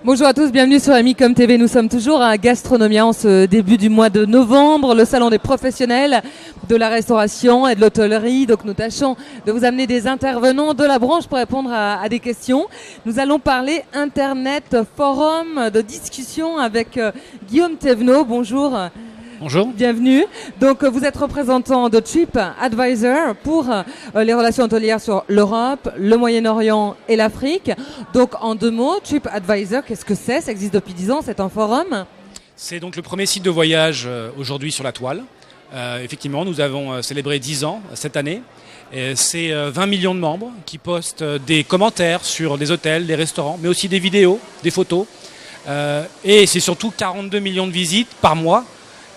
Bonjour à tous, bienvenue sur Amicom TV. Nous sommes toujours à Gastronomia en ce début du mois de novembre, le salon des professionnels de la restauration et de l'hôtellerie. Donc nous tâchons de vous amener des intervenants de la branche pour répondre à des questions. Nous allons parler Internet, forum de discussion avec Guillaume Thévenot. Bonjour. Bonjour. Bienvenue. Donc vous êtes représentant de TripAdvisor pour les relations hôtelières sur l'Europe, le Moyen-Orient et l'Afrique. Donc en deux mots, TripAdvisor, qu'est-ce que c'est? Ça existe depuis 10 ans, c'est un forum. C'est donc le premier site de voyage aujourd'hui sur la toile. Effectivement, nous avons célébré 10 ans cette année. C'est 20 millions de membres qui postent des commentaires sur des hôtels, des restaurants, mais aussi des vidéos, des photos. Et c'est surtout 42 millions de visites par mois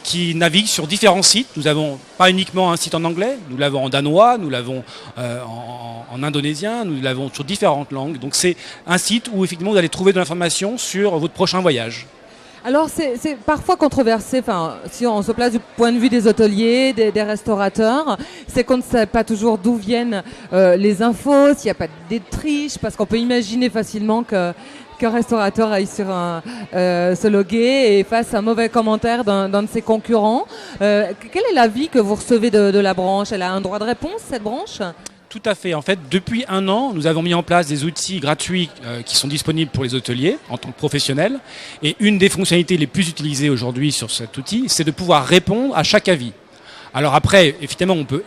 qui naviguent sur différents sites. Nous n'avons pas uniquement un site en anglais, nous l'avons en danois, nous l'avons en indonésien, nous l'avons sur différentes langues. Donc c'est un site où effectivement vous allez trouver de l'information sur votre prochain voyage. Alors c'est parfois controversé, si on se place du point de vue des hôteliers, des restaurateurs, c'est qu'on ne sait pas toujours d'où viennent les infos, s'il n'y a pas de triche, parce qu'on peut imaginer facilement qu'un restaurateur aille sur se loguer et fasse un mauvais commentaire d'un de ses concurrents. Quel est l'avis que vous recevez de la branche? Elle a un droit de réponse, cette branche? Tout à fait. En fait, depuis un an, nous avons mis en place des outils gratuits qui sont disponibles pour les hôteliers en tant que professionnels. Et une des fonctionnalités les plus utilisées aujourd'hui sur cet outil, c'est de pouvoir répondre à chaque avis. Alors après, effectivement, on peut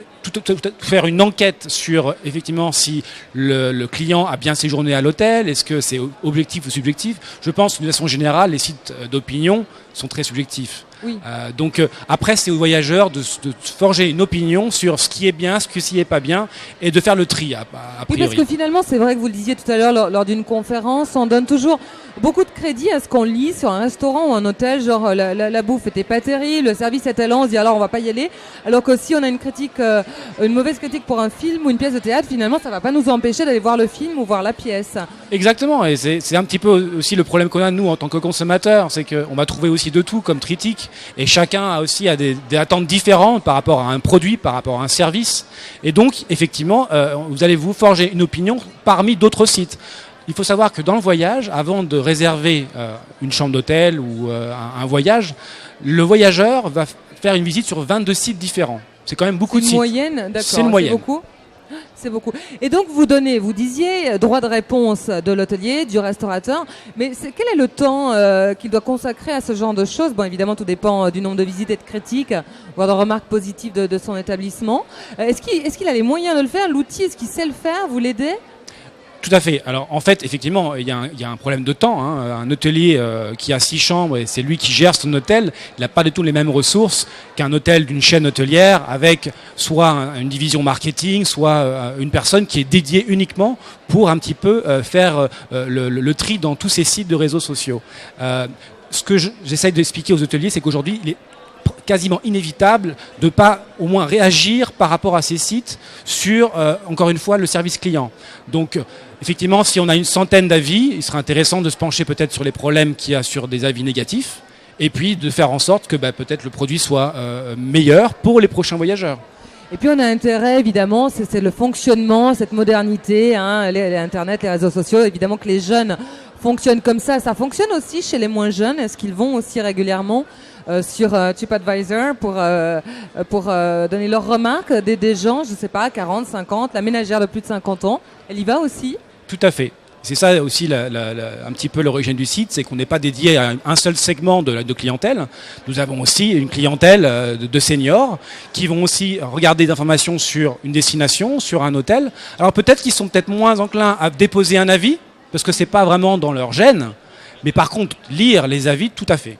faire une enquête sur effectivement si le client a bien séjourné à l'hôtel, est-ce que c'est objectif ou subjectif. Je pense que de façon générale, les sites d'opinion sont très subjectifs. Oui. Donc après, c'est aux voyageurs de forger une opinion sur ce qui est bien, ce qui n'est pas bien, et de faire le tri a priori. Oui, parce que finalement, c'est vrai que vous le disiez tout à l'heure lors d'une conférence, on donne toujours beaucoup de crédit à ce qu'on lit sur un restaurant ou un hôtel, genre la bouffe était pas terrible, le service était lent, on se dit alors on va pas y aller. Alors que si on a une mauvaise critique pour un film ou une pièce de théâtre, finalement ça va pas nous empêcher d'aller voir le film ou voir la pièce. Exactement, et c'est un petit peu aussi le problème qu'on a nous en tant que consommateurs, c'est qu'on va trouver aussi de tout comme critique. Et chacun a aussi des attentes différentes par rapport à un produit, par rapport à un service. Et donc, effectivement, vous allez vous forger une opinion parmi d'autres sites. Il faut savoir que dans le voyage, avant de réserver une chambre d'hôtel ou un voyage, le voyageur va faire une visite sur 22 sites différents. C'est quand même beaucoup de sites. C'est une moyenne, d'accord. C'est une moyenne. C'est beaucoup. C'est beaucoup. Et donc vous disiez, droit de réponse de l'hôtelier, du restaurateur, mais quel est le temps qu'il doit consacrer à ce genre de choses? Bon, évidemment, tout dépend du nombre de visites et de critiques, voire de remarques positives de son établissement. Est-ce qu'il a les moyens de le faire? L'outil, est-ce qu'il sait le faire? Vous l'aidez? Tout à fait. Alors en fait, effectivement, il y a un problème de temps. Un hôtelier qui a 6 chambres et c'est lui qui gère son hôtel, il n'a pas du tout les mêmes ressources qu'un hôtel d'une chaîne hôtelière avec soit une division marketing, soit une personne qui est dédiée uniquement pour un petit peu faire le tri dans tous ces sites de réseaux sociaux. Ce que j'essaye d'expliquer aux hôteliers, c'est qu'aujourd'hui, il est quasiment inévitable de pas au moins réagir par rapport à ces sites sur, encore une fois, le service client. Donc, effectivement, si on a une centaine d'avis, il serait intéressant de se pencher peut-être sur les problèmes qu'il y a sur des avis négatifs et puis de faire en sorte que peut-être le produit soit meilleur pour les prochains voyageurs. Et puis on a intérêt, évidemment, c'est le fonctionnement, cette modernité, Internet, les réseaux sociaux, évidemment que les jeunes fonctionnent comme ça. Ça fonctionne aussi chez les moins jeunes. Est-ce qu'ils vont aussi régulièrement sur TripAdvisor pour donner leurs remarques des gens, je ne sais pas, 40, 50, la ménagère de plus de 50 ans, elle y va aussi? Tout à fait. C'est ça aussi un petit peu l'origine du site, c'est qu'on n'est pas dédié à un seul segment de clientèle. Nous avons aussi une clientèle de seniors qui vont aussi regarder des informations sur une destination, sur un hôtel. Alors peut-être qu'ils sont peut-être moins enclins à déposer un avis, parce que ce n'est pas vraiment dans leur gène, mais par contre, lire les avis, tout à fait.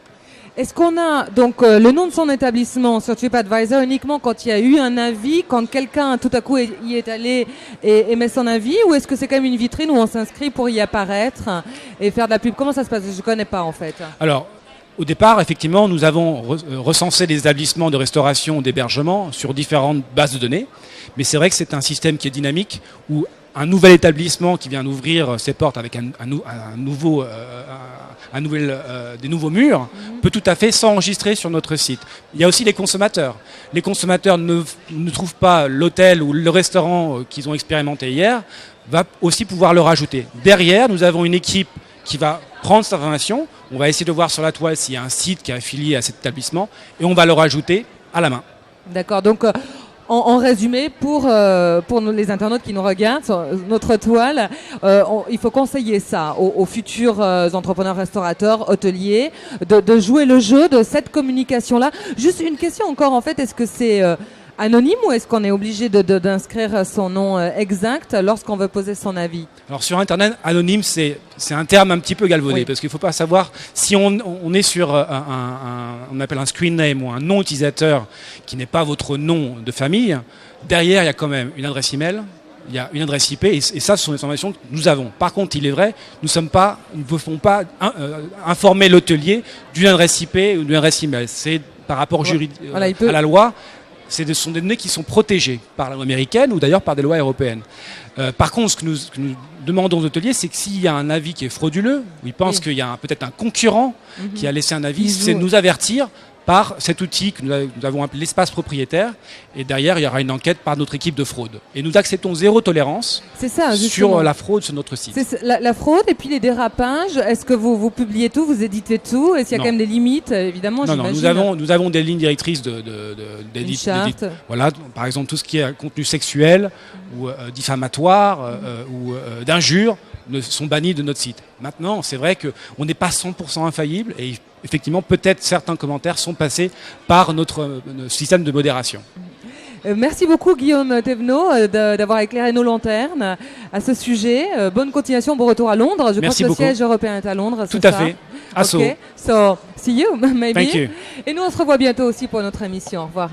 Est-ce qu'on a donc le nom de son établissement sur TripAdvisor uniquement quand il y a eu un avis, quand quelqu'un tout à coup y est allé et met son avis, ou est-ce que c'est quand même une vitrine où on s'inscrit pour y apparaître et faire de la pub? Comment ça se passe? Je ne connais pas en fait. Alors, au départ, effectivement, nous avons recensé les établissements de restauration ou d'hébergement sur différentes bases de données, mais c'est vrai que c'est un système qui est dynamique où un nouvel établissement qui vient d'ouvrir ses portes avec des nouveaux murs peut tout à fait s'enregistrer sur notre site. Il y a aussi les consommateurs. Les consommateurs ne trouvent pas l'hôtel ou le restaurant qu'ils ont expérimenté hier, va aussi pouvoir le rajouter. Derrière, nous avons une équipe qui va prendre cette information, on va essayer de voir sur la toile s'il y a un site qui est affilié à cet établissement et on va le rajouter à la main. D'accord, donc en résumé, pour les internautes qui nous regardent sur notre toile, il faut conseiller ça aux futurs entrepreneurs, restaurateurs, hôteliers, de jouer le jeu de cette communication-là. Juste une question encore, en fait, est-ce que c'est anonyme ou est-ce qu'on est obligé d'inscrire son nom exact lorsqu'on veut poser son avis? Alors sur Internet, anonyme, c'est un terme un petit peu galvaudé, parce qu'il ne faut pas savoir si on est sur on appelle un screen name ou un nom utilisateur qui n'est pas votre nom de famille. Derrière, il y a quand même une adresse email, il y a une adresse IP, et ça, ce sont des informations que nous avons. Par contre, il est vrai, nous ne pouvons pas informer l'hôtelier d'une adresse IP ou d'une adresse email. C'est par rapport à la loi. Ce sont des données qui sont protégées par la loi américaine ou d'ailleurs par des lois européennes. Par contre, ce que nous demandons aux hôteliers, c'est que s'il y a un avis qui est frauduleux, ou ils pensent qu'il y a peut-être un concurrent qui a laissé un avis, c'est de nous avertir par cet outil que nous avons appelé l'espace propriétaire. Et derrière, il y aura une enquête par notre équipe de fraude. Et nous acceptons zéro tolérance sur la fraude sur notre site. C'est la fraude et puis les dérapages. Est-ce que vous publiez tout, vous éditez tout? Est-ce qu'il y a quand même des limites, évidemment? Non, nous avons des lignes directrices voilà, par exemple, tout ce qui est contenu sexuel ou diffamatoire ou d'injures sont bannis de notre site. Maintenant, c'est vrai qu'on n'est pas 100% infaillible et effectivement, peut-être certains commentaires sont passés par notre système de modération. Merci beaucoup Guillaume Thévenot d'avoir éclairé nos lanternes à ce sujet. Bonne continuation, bon retour à Londres. Je crois que le siège européen est à Londres. Tout à fait. Okay. So, see you, maybe. Thank you. Et nous, on se revoit bientôt aussi pour notre émission. Au revoir.